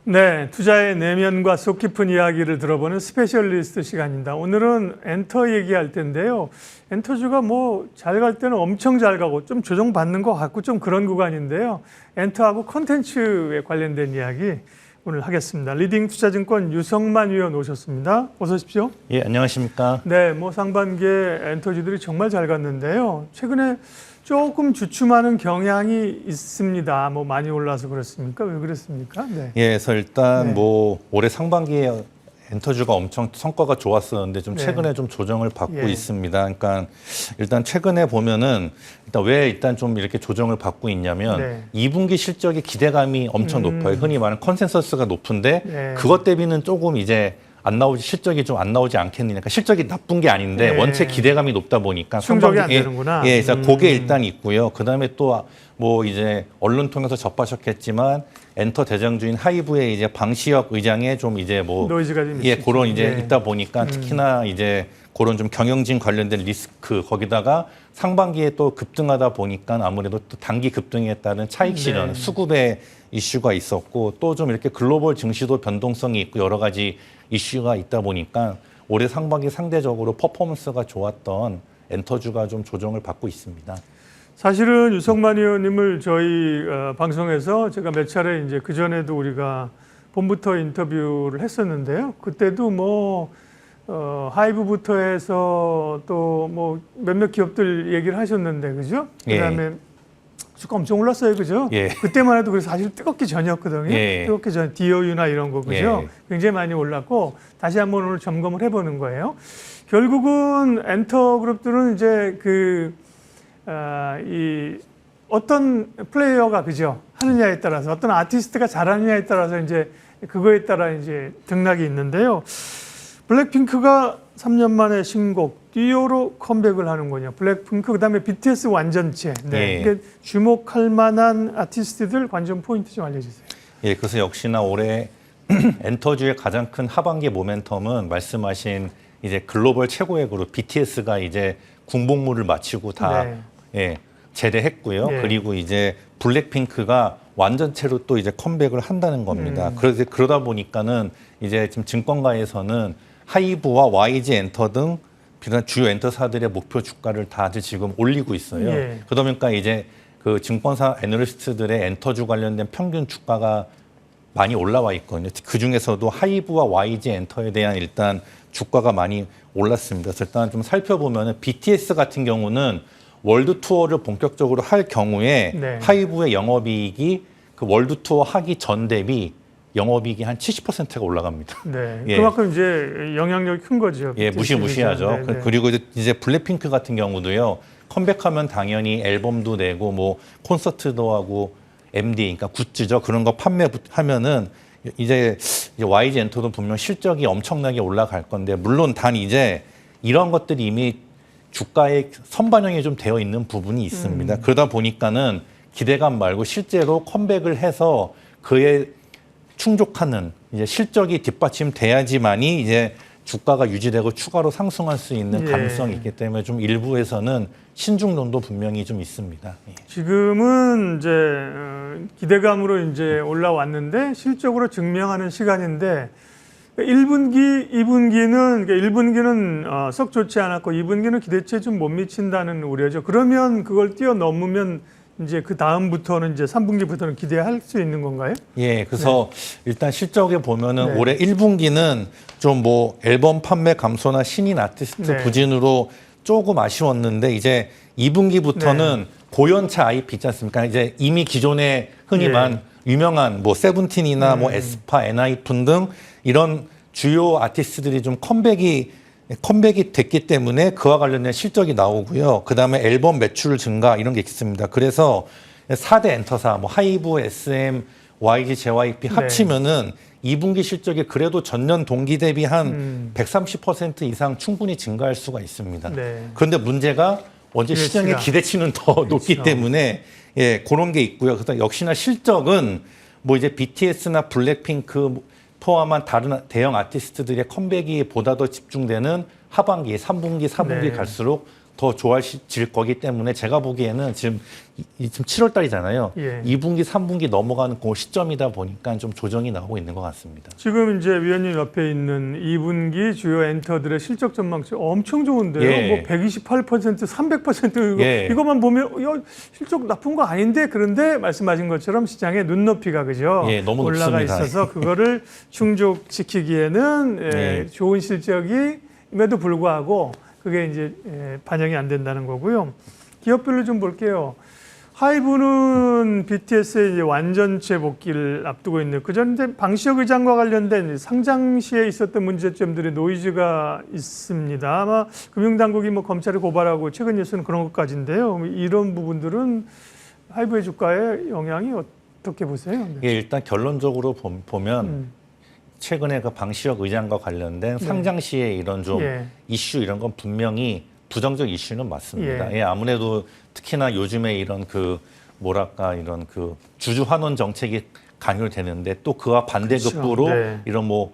네, 투자의 내면과 속 깊은 이야기를 들어보는 스페셜리스트 시간입니다. 오늘은 엔터 얘기할 텐데요. 엔터주가 뭐 잘 갈 때는 엄청 잘 가고 좀 조정받는 것 같고 좀 그런 구간인데요. 엔터하고 콘텐츠에 관련된 이야기 오늘 하겠습니다. 리딩 투자증권 유성만 위원 오셨습니다. 어서 오십시오. 예, 안녕하십니까. 네, 뭐 상반기에 엔터주들이 정말 잘 갔는데요. 최근에 조금 주춤하는 경향이 있습니다. 뭐 많이 올라서 그렇습니까? 왜 그랬습니까? 네. 예, 그래서 일단 네. 뭐 올해 상반기에 엔터주가 엄청 성과가 좋았었는데 좀 최근에 네. 좀 조정을 받고 예. 있습니다. 그러니까 일단 최근에 보면은 일단 좀 이렇게 조정을 받고 있냐면 네. 2분기 실적의 기대감이 엄청 높아요. 흔히 말하는 컨센서스가 높은데 네. 그것 대비는 조금 이제 실적이 좀 안 나오지 않겠느냐. 그러니까 실적이 나쁜 게 아닌데 네. 원체 기대감이 높다 보니까 충족이 안 되는구나. 예, 그래서 그게 일단 있고요. 그다음에 또 뭐 이제 언론 통해서 접하셨겠지만 엔터 대장주인 하이브의 이제 방시혁 의장의 좀 이제 뭐 노이즈가 좀 예, 있으시죠. 그런 이제 네. 있다 보니까 특히나 이제 그런 좀 경영진 관련된 리스크 거기다가 상반기에 또 급등하다 보니까 아무래도 또 단기 급등에 따른 차익 실현, 네. 수급의 이슈가 있었고 또 좀 이렇게 글로벌 증시도 변동성이 있고 여러 가지 이슈가 있다 보니까 올해 상반기 상대적으로 퍼포먼스가 좋았던 엔터주가 좀 조정을 받고 있습니다. 사실은 유성만 의원님을 저희 방송에서 제가 몇 차례 이제 그 전에도 우리가 봄부터 인터뷰를 했었는데요. 그때도 뭐 하이브부터 해서 또 뭐 몇몇 기업들 얘기를 하셨는데 그죠? 그다음에 주가 엄청 올랐어요, 그죠? 예. 그때만 해도 그래서 사실 뜨겁기 전이었거든요. 예. 뜨겁기 전 DOU나 이런 거 그죠? 예. 굉장히 많이 올랐고 다시 한번 오늘 점검을 해보는 거예요. 결국은 엔터 그룹들은 이제 이 어떤 플레이어가 그죠 하느냐에 따라서 어떤 아티스트가 잘하느냐에 따라서 이제 그거에 따라 이제 등락이 있는데요. 블랙핑크가 3년 만에 신곡 듀오로 컴백을 하는군요. 블랙핑크 그다음에 BTS 완전체. 네. 예. 이게 주목할 만한 아티스트들 관전 포인트 좀 알려주세요. 예, 그래서 역시나 올해 엔터주의 가장 큰 하반기 모멘텀은 말씀하신 이제 글로벌 최고의 그룹 BTS가 이제 군복무를 마치고 다 네. 예, 제대했고요. 예. 그리고 이제 블랙핑크가 완전체로 또 이제 컴백을 한다는 겁니다. 그러다 보니까는 이제 지금 증권가에서는 하이브와 YG 엔터 등 비단 주요 엔터사들의 목표 주가를 다들 지금 올리고 있어요. 예. 그러다 보니까 이제 그 증권사 애널리스트들의 엔터주 관련된 평균 주가가 많이 올라와 있거든요. 그 중에서도 하이브와 YG 엔터에 대한 일단 주가가 많이 올랐습니다. 그래서 일단 좀 살펴보면 BTS 같은 경우는 월드 투어를 본격적으로 할 경우에 네. 하이브의 영업이익이 그 월드 투어 하기 전 대비 영업이익이 한 70%가 올라갑니다. 네. 예. 그만큼 이제 영향력이 큰 거죠. 예, BTS 무시하죠. 네, 네. 그리고 이제 블랙핑크 같은 경우도요. 컴백하면 당연히 앨범도 내고 뭐 콘서트도 하고 MD, 그러니까 굿즈죠. 그런 거 판매하면은 이제 YG 엔터도 분명 실적이 엄청나게 올라갈 건데 물론 단 이제 이런 것들이 이미 주가에 선반영이 좀 되어 있는 부분이 있습니다. 그러다 보니까는 기대감 말고 실제로 컴백을 해서 그에 충족하는 이제 실적이 뒷받침돼야지만이 이제 주가가 유지되고 추가로 상승할 수 있는 예. 가능성이 있기 때문에 좀 일부에서는 신중론도 분명히 좀 있습니다. 예. 지금은 이제 기대감으로 이제 올라왔는데 실적으로 증명하는 시간인데 1분기, 2분기는 그러니까 1분기는 썩 좋지 않았고 2분기는 기대치에 좀 못 미친다는 우려죠. 그러면 그걸 뛰어넘으면 이제 그 다음부터는 이제 3분기부터는 기대할 수 있는 건가요? 예, 그래서 일단 실적에 보면은 네. 올해 1분기는 좀 뭐 앨범 판매 감소나 신인 아티스트 네. 부진으로 조금 아쉬웠는데 이제 2분기부터는 고연차 IP 있지 않습니까? 이제 이미 기존에 흔히 유명한 뭐 세븐틴이나 뭐 에스파, 엔하이픈 등 이런 주요 아티스트들이 좀 컴백이 됐기 때문에 그와 관련된 실적이 나오고요. 그다음에 앨범 매출 증가 이런 게 있습니다. 그래서 4대 엔터사 뭐 하이브, SM, YG, JYP 합치면은 2분기 실적이 그래도 전년 동기 대비 한 130% 이상 충분히 증가할 수가 있습니다. 네. 그런데 문제가 어제 시장의 기대치는 더 높기 때문에 예, 그런 게 있고요. 그래서 역시나 실적은 뭐 이제 BTS나 블랙핑크 포함한 다른 대형 아티스트들의 컴백이 보다 더 집중되는 하반기, 3분기, 4분기 네. 갈수록 더 좋아질 거기 때문에 제가 보기에는 지금 7월 달이잖아요. 예. 2분기, 3분기 넘어가는 그 시점이다 보니까 좀 조정이 나오고 있는 것 같습니다. 지금 이제 위원님 옆에 있는 2분기 주요 엔터들의 실적 전망치 엄청 좋은데요. 예. 뭐 128%, 300% 이거, 예. 이것만 보면 야, 실적 나쁜 거 아닌데 그런데 말씀하신 것처럼 시장의 눈높이가 그죠? 예, 너무 올라가 높습니다. 있어서 그거를 충족시키기에는 예. 좋은 실적임에도 불구하고 그게 이제 반영이 안 된다는 거고요. 기업별로 좀 볼게요. 하이브는 BTS의 이제 완전체 복귀를 앞두고 있네요. 그전에 방시혁 의장과 관련된 상장 시에 있었던 문제점들이 노이즈가 있습니다. 아마 금융당국이 뭐 검찰을 고발하고 최근 뉴스는 그런 것까지인데요. 이런 부분들은 하이브의 주가에 영향이 어떻게 보세요? 네. 예, 일단 결론적으로 보면 최근에 그 방시혁 의장과 관련된 상장 시에 이런 좀 예. 이슈 이런 건 분명히 부정적 이슈는 맞습니다. 예. 예, 아무래도 특히나 요즘에 이런 그 뭐랄까 이런 그 주주 환원 정책이 강요되는데 또 그와 반대급부로 그렇죠. 네. 이런 뭐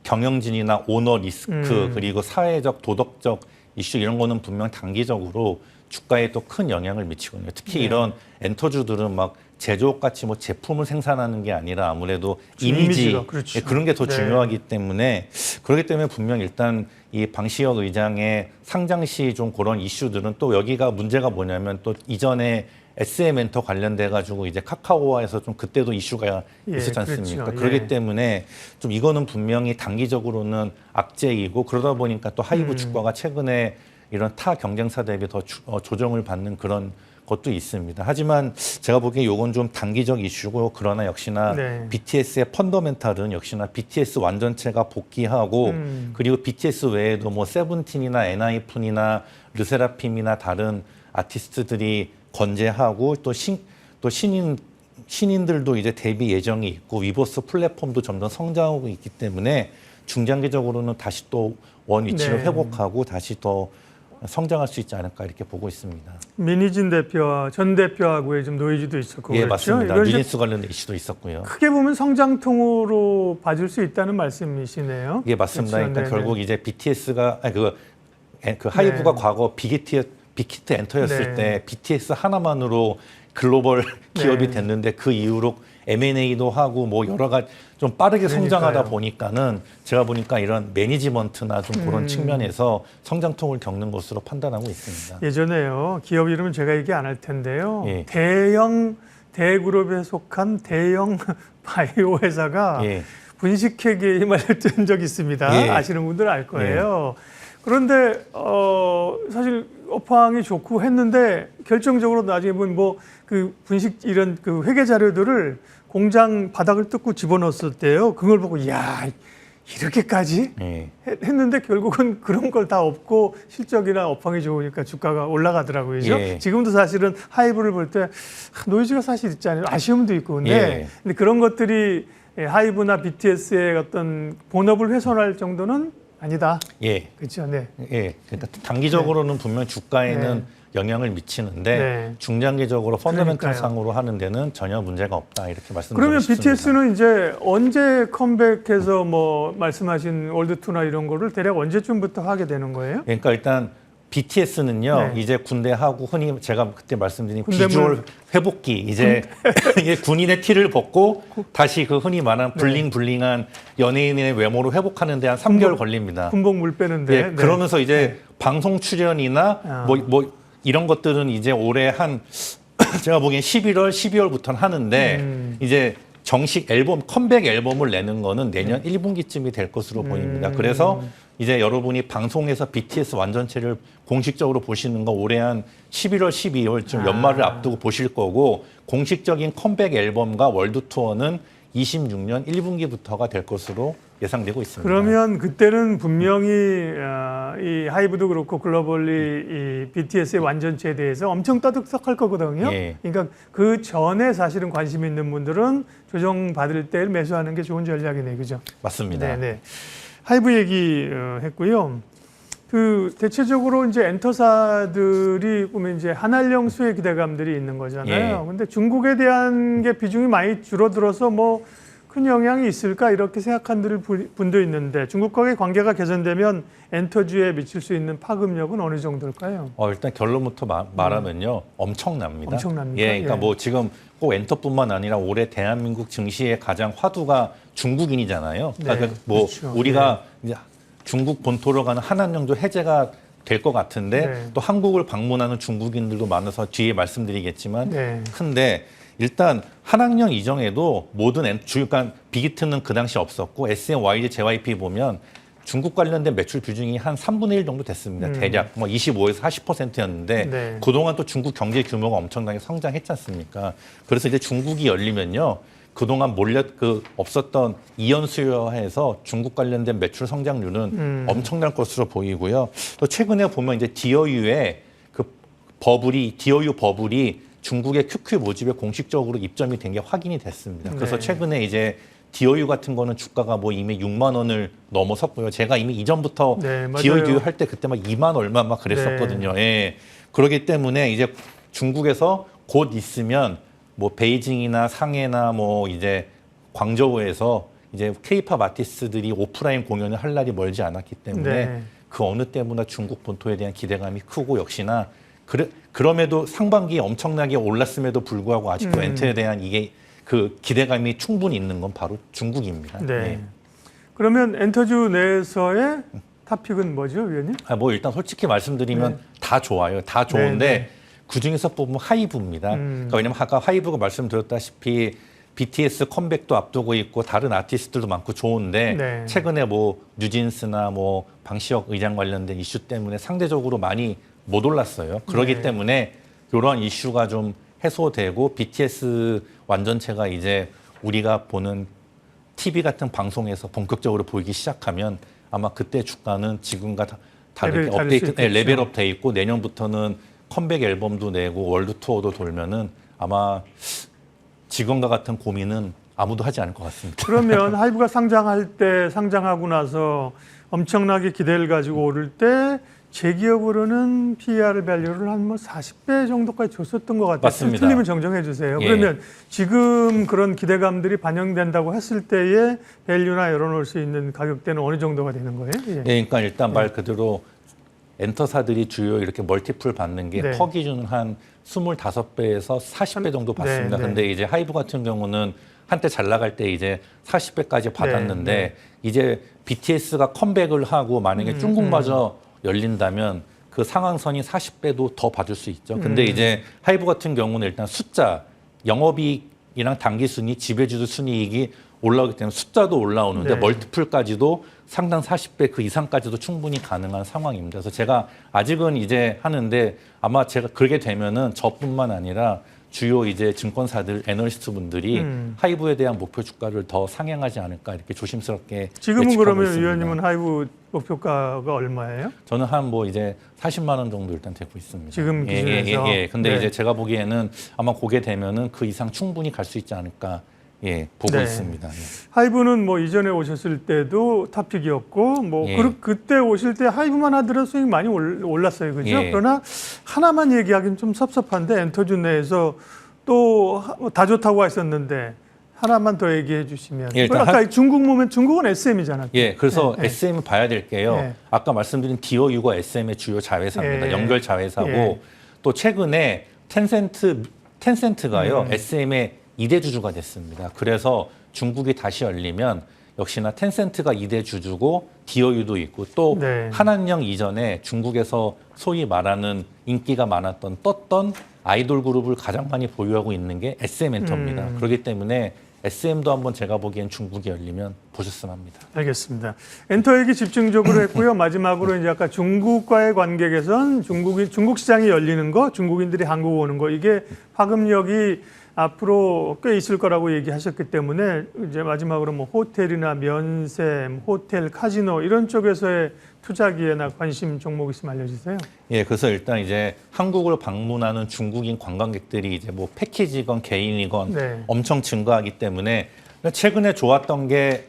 경영진이나 오너 리스크 그리고 사회적 도덕적 이슈 이런 거는 분명 단기적으로 주가에 또 큰 영향을 미치거든요. 특히 네. 이런 엔터주들은 막 제조업 같이 뭐 제품을 생산하는 게 아니라 아무래도 이미지가, 그렇죠. 예, 그런 게 더 네. 중요하기 때문에 그렇기 때문에 분명 일단 이 방시혁 의장의 상장 시 좀 그런 이슈들은 또 여기가 문제가 뭐냐면 또 이전에 SM엔터 관련돼 가지고 이제 카카오와에서 좀 그때도 이슈가 예, 있었지 않습니까? 그렇죠. 그렇기 예. 때문에 좀 이거는 분명히 단기적으로는 악재이고 그러다 보니까 또 하이브 주가가 최근에 이런 타 경쟁사 대비 더 조정을 받는 그런 것도 있습니다. 하지만 제가 보기에 이건 좀 단기적 이슈고 그러나 역시나 네. BTS의 펀더멘탈은 역시나 BTS 완전체가 복귀하고 그리고 BTS 외에도 뭐 세븐틴이나 엔하이픈이나 르세라핌이나 다른 아티스트들이 건재하고 또 신인들도 이제 데뷔 예정이 있고 위버스 플랫폼도 점점 성장하고 있기 때문에 중장기적으로는 다시 또 원 위치를 네. 회복하고 다시 더 성장할 수 있지 않을까 이렇게 보고 있습니다. 민희진 대표와 전 대표하고의 좀 노이즈도 있었고 예, 그렇죠? 맞습니다. 이건 이제 비즈니스 관련된 이슈도 있었고요. 크게 보면 성장통으로 봐줄 수 있다는 말씀이시네요. 예, 맞습니다. 그렇죠? 그러니까 네네. 결국 이제 BTS가 그 하이브가 네. 과거 빅히트 엔터였을 네. 때 BTS 하나만으로 글로벌 기업이 네. 됐는데 그 이후로 M&A도 하고 뭐 여러 가지 좀 빠르게 성장하다 그러니까요. 보니까는 제가 보니까 이런 매니지먼트나 좀 그런 측면에서 성장통을 겪는 것으로 판단하고 있습니다. 예전에요. 기업 이름은 제가 얘기 안 할 텐데요. 예. 대형 대그룹에 속한 대형 바이오 회사가 예. 분식회계에 휘말렸던 적이 있습니다. 예. 아시는 분들은 알 거예요. 그런데 사실 업황이 좋고 했는데 결정적으로 나중에 보면 뭐 그 분식 이런 그 회계 자료들을 공장 바닥을 뜯고 집어넣었을 때요. 그걸 보고 야 이렇게까지 예. 했는데 결국은 그런 걸 다 없고 실적이나 업황이 좋으니까 주가가 올라가더라고요. 그죠? 예. 지금도 사실은 하이브를 볼 때 노이즈가 사실 있잖아요. 아쉬움도 있고 근데, 예. 근데 그런 것들이 하이브나 BTS의 어떤 본업을 훼손할 정도는 아니다. 예. 그렇죠. 네. 예. 그러니까 단기적으로는 분명 주가에는 네. 영향을 미치는데 네. 중장기적으로 펀더멘탈 그러니까요. 상으로 하는 데는 전혀 문제가 없다 이렇게 말씀드리고 그러면 싶습니다. BTS는 이제 언제 컴백해서 뭐 말씀하신 월드투나 이런 거를 대략 언제쯤부터 하게 되는 거예요? 그러니까 일단 BTS는요 네. 이제 군대하고 흔히 제가 그때 말씀드린 군대물. 비주얼 회복기 이제 이게 군인의 티를 벗고 다시 그 흔히 말하는 블링블링한 연예인의 외모로 회복하는 데 한 3개월 걸립니다. 군복 물 빼는데. 예, 네. 그러면서 이제 방송 출연이나 아. 뭐 이런 것들은 이제 올해 한 제가 보기엔 11월, 12월부터는 하는데 이제 정식 앨범 컴백 앨범을 내는 거는 내년 1분기쯤이 될 것으로 보입니다. 그래서 이제 여러분이 방송에서 BTS 완전체를 공식적으로 보시는 거 올해 한 11월, 12월쯤 연말을 앞두고 보실 거고 공식적인 컴백 앨범과 월드 투어는 26년 1분기부터가 될 것으로 예상되고 있습니다. 그러면 그때는 분명히 이 하이브도 그렇고 글로벌리 이 BTS의 완전체에 대해서 엄청 떠들썩할 거거든요. 예. 그러니까 그 전에 사실은 관심 있는 분들은 조정 받을 때 매수하는 게 좋은 전략이네, 그죠? 맞습니다. 네. 하이브 얘기 했고요. 그 대체적으로 이제 엔터사들이 보면 이제 한알령 수혜 기대감들이 있는 거잖아요. 예. 근데 중국에 대한 게 비중이 많이 줄어들어서 뭐 큰 영향이 있을까 이렇게 생각한 분도 있는데 중국과의 관계가 개선되면 엔터주에 미칠 수 있는 파급력은 어느 정도일까요? 일단 결론부터 말하면요. 엄청납니다. 엄청납니까? 예, 그러니까 뭐 지금 꼭 엔터뿐만 아니라 올해 대한민국 증시의 가장 화두가 중국인이잖아요. 그러니까 네, 뭐 그렇죠. 우리가 이제 중국 본토로 가는 한한령조 해제가 될 것 같은데 네. 또 한국을 방문하는 중국인들도 많아서 뒤에 말씀드리겠지만 네. 큰데 일단 한학령 이전에도 모든 그러니까 빅히트는 그 당시 없었고 SM, YG, JYP 보면 중국 관련된 매출 비중이 한 3분의 1 정도 됐습니다. 대략 뭐 25에서 40%였는데 네. 그동안 또 중국 경제 규모가 엄청나게 성장했지 않습니까? 그래서 이제 중국이 열리면요. 그동안 없었던 이연 수요화해서 중국 관련된 매출 성장률은 엄청날 것으로 보이고요. 또 최근에 보면 이제 DOU의 DOU 버블이 중국의 QQ 모집에 공식적으로 입점이 된 게 확인이 됐습니다. 그래서 네. 최근에 이제 DOU 같은 거는 주가가 뭐 이미 6만 원을 넘어섰고요. 제가 이미 이전부터 네, 맞아요. DOU 할 때 그때 막 2만 얼마 막 그랬었거든요. 예. 그렇기 때문에 이제 중국에서 곧 있으면 뭐 베이징이나 상해나 뭐 이제 광저우에서 이제 K-팝 아티스트들이 오프라인 공연을 할 날이 멀지 않았기 때문에 네. 그 어느 때보다 중국 본토에 대한 기대감이 크고 역시나 그럼에도 상반기에 엄청나게 올랐음에도 불구하고 아직도 엔터에 대한 이게 그 기대감이 충분히 있는 건 바로 중국입니다. 네. 예. 그러면 엔터주 내에서의 탑픽은 뭐죠, 위원님? 뭐 일단 솔직히 말씀드리면 다 좋아요. 다 좋은데 네, 네. 그중에서 뽑으면 하이브입니다. 그러니까 왜냐면 아까 하이브가 말씀드렸다시피 BTS 컴백도 앞두고 있고 다른 아티스트들도 많고 좋은데 네. 최근에 뭐 뉴진스나 뭐 방시혁 의장 관련된 이슈 때문에 상대적으로 많이 못 올랐어요. 그렇기 네. 때문에 이런 이슈가 좀 해소되고 BTS 완전체가 이제 우리가 보는 TV 같은 방송에서 본격적으로 보이기 시작하면 아마 그때 주가는 지금과 다르게 레벨업 돼 있고 내년부터는 컴백 앨범도 내고 월드 투어도 돌면은 아마 지금과 같은 고민은 아무도 하지 않을 것 같습니다. 그러면 하이브가 상장하고 나서 엄청나게 기대를 가지고 오를 때 제 기억으로는 PER 밸류를 한 뭐 40배 정도까지 줬었던 것 같아요. 맞습니다. 틀리면 정정해 주세요. 예. 그러면 지금 그런 기대감들이 반영된다고 했을 때에 밸류나 열어놓을 수 있는 가격대는 어느 정도가 되는 거예요? 예. 네, 그러니까 일단 말 그대로 엔터사들이 주요 이렇게 멀티플 받는 게 네. 퍼 기준 한 25배에서 40배 정도 받습니다. 네, 근데 이제 하이브 같은 경우는 한때 잘 나갈 때 이제 40배까지 받았는데 네. 이제 BTS가 컴백을 하고 만약에 중국마저 열린다면 그 상한선이 40배도 더 받을 수 있죠. 근데 이제 하이브 같은 경우는 일단 숫자, 영업이익이랑 당기순이, 지배주주 순이익이 올라오기 때문에 숫자도 올라오는데 네. 멀티플까지도 상당 40배 그 이상까지도 충분히 가능한 상황입니다. 그래서 제가 아직은 이제 하는데 아마 제가 그렇게 되면은 저뿐만 아니라 주요 이제 증권사들, 애널리스트 분들이 하이브에 대한 목표 주가를 더 상향하지 않을까 이렇게 조심스럽게 지금은 예측하고 그러면 있습니다. 위원님은 하이브 목표가가 얼마예요? 저는 한 뭐 이제 40만 원 정도 일단 되고 있습니다. 지금 기준에서? 근데 네. 이제 제가 보기에는 아마 그게 되면은 그 이상 충분히 갈 수 있지 않을까 보고 네. 있습니다. 예. 하이브는 뭐 이전에 오셨을 때도 탑픽이었고 뭐 예. 그때 오실 때 하이브만 하더라도 수익 많이 올랐어요, 그죠? 예. 그러나 하나만 얘기하기는 좀 섭섭한데 엔터주 내에서 또 다 좋다고 하셨는데 하나만 더 얘기해 주시면. 예, 일단 아까 중국 보면 중국은 SM이잖아요. 예, 그래서 네, 네. SM 봐야 될 게요. 네. 아까 말씀드린 DOU가 SM의 주요 자회사입니다. 예. 연결 자회사고 예. 또 최근에 텐센트가요 SM의 2대 주주가 됐습니다. 그래서 중국이 다시 열리면 역시나 텐센트가 2대 주주고 DOU도 있고 또 네. 한한령 이전에 중국에서 소위 말하는 인기가 많았던 떴던 아이돌 그룹을 가장 많이 보유하고 있는 게 SM 엔터입니다. 그렇기 때문에 SM도 한번 제가 보기엔 중국이 열리면 보셨으면 합니다. 알겠습니다. 엔터 얘기 집중적으로 했고요. 마지막으로 이제 아까 중국과의 관계 개선, 중국 시장이 열리는 거, 중국인들이 한국 오는 거 이게 파급력이 앞으로 꽤 있을 거라고 얘기하셨기 때문에 이제 마지막으로 뭐 호텔이나 면세, 호텔, 카지노 이런 쪽에서의 투자 기회나 관심 종목 있으면 알려주세요. 예, 그래서 일단 이제 한국을 방문하는 중국인 관광객들이 이제 뭐 패키지건 개인이건 네. 엄청 증가하기 때문에 최근에 좋았던 게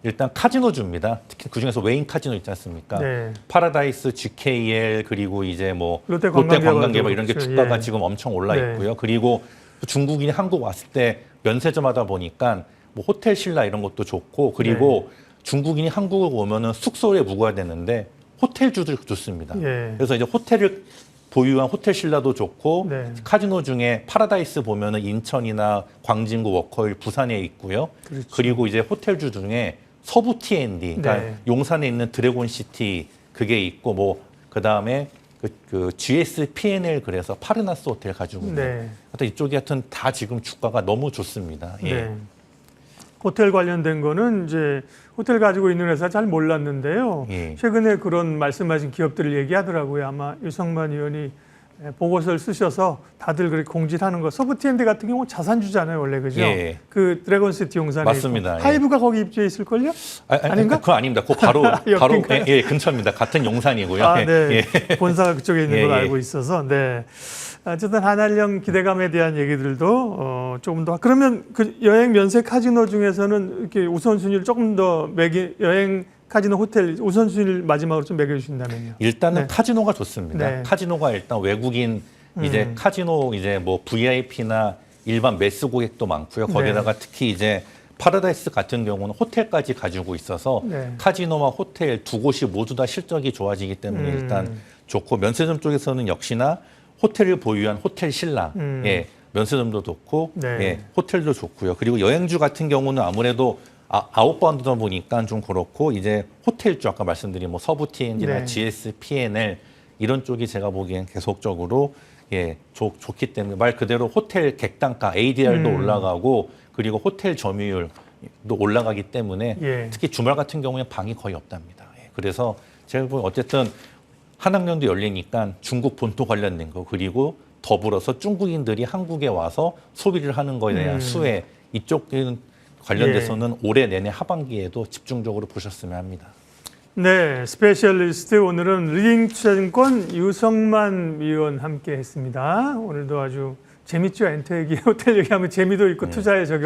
일단 카지노주입니다. 특히 그중에서 웨인 카지노 있지 않습니까? 네. 파라다이스, GKL 그리고 이제 뭐 롯데 관광개발 이런 게 그렇죠. 주가가 예. 지금 엄청 올라 네. 있고요. 그리고 중국인이 한국 왔을 때 면세점 하다 보니까 뭐 호텔 신라 이런 것도 좋고 그리고 중국인이 한국을 오면은 숙소에 묵어야 되는데 호텔주도 좋습니다. 예. 그래서 이제 호텔을 보유한 호텔 신라도 좋고 네. 카지노 중에 파라다이스 보면은 인천이나 광진구, 워커힐, 부산에 있고요. 그렇죠. 그리고 이제 호텔주 중에 서부 T&D, 그러니까 네. 용산에 있는 드래곤 시티 그게 있고 뭐 그다음에 그 GS P&L 그래서 파르나스 호텔 가지고 있는. 네. 하여튼 이쪽이 하여튼 다 지금 주가가 너무 좋습니다. 예. 네. 호텔 관련된 거는 이제 호텔 가지고 있는 회사 잘 몰랐는데요. 예. 최근에 그런 말씀하신 기업들을 얘기하더라고요. 아마 유성만 의원이 보고서를 쓰셔서 다들 그렇게 공지를 하는 거. 서브T&D 같은 경우는 자산주잖아요, 원래 그죠? 예. 그 드래곤시티 용산에 맞습니다. 있고. 예. 하이브가 거기 입주해 있을걸요? 아닌가? 그거 아닙니다. 그거 바로 옆인가요? 예, 근처입니다. 같은 용산이고요. 아, 네. 예. 본사가 그쪽에 있는 예, 걸로 예. 알고 있어서. 네. 어쨌든 한알령 기대감에 대한 얘기들도 조금 더. 그러면 그 여행 면세 카지노 중에서는 이렇게 우선순위를 조금 더 여행 카지노 호텔 우선순위를 마지막으로 좀 매겨주신다면요. 일단은 네. 카지노가 좋습니다. 네. 카지노가 일단 외국인 이제 카지노 이제 뭐 VIP나 일반 매스 고객도 많고요. 거기다가 특히 이제 파라다이스 같은 경우는 호텔까지 가지고 있어서 네. 카지노와 호텔 두 곳이 모두 다 실적이 좋아지기 때문에 일단 좋고 면세점 쪽에서는 역시나 호텔을 보유한 호텔 신라, 예, 면세점도 좋고, 네. 예, 호텔도 좋고요. 그리고 여행주 같은 경우는 아무래도 아웃바운드다 보니까 좀 그렇고 이제 호텔주 아까 말씀드린 뭐 서부 T&D나 네. GS P&L 이런 쪽이 제가 보기엔 계속적으로 예, 좋기 때문에 말 그대로 호텔 객단가 ADR도 올라가고 그리고 호텔 점유율도 올라가기 때문에 예. 특히 주말 같은 경우에 방이 거의 없답니다. 예, 그래서 제가 보기엔 어쨌든 한 학년도 열리니까 중국 본토 관련된 거 그리고 더불어서 중국인들이 한국에 와서 소비를 하는 거에 대한 수혜 이쪽 관련돼서는 올해 내내 하반기에도 집중적으로 보셨으면 합니다. 네, 스페셜리스트 오늘은 리딩투자증권 유성만 위원 함께 했습니다. 오늘도 아주 재밌죠. 엔터 얘기, 호텔 얘기하면 재미도 있고 투자에 적용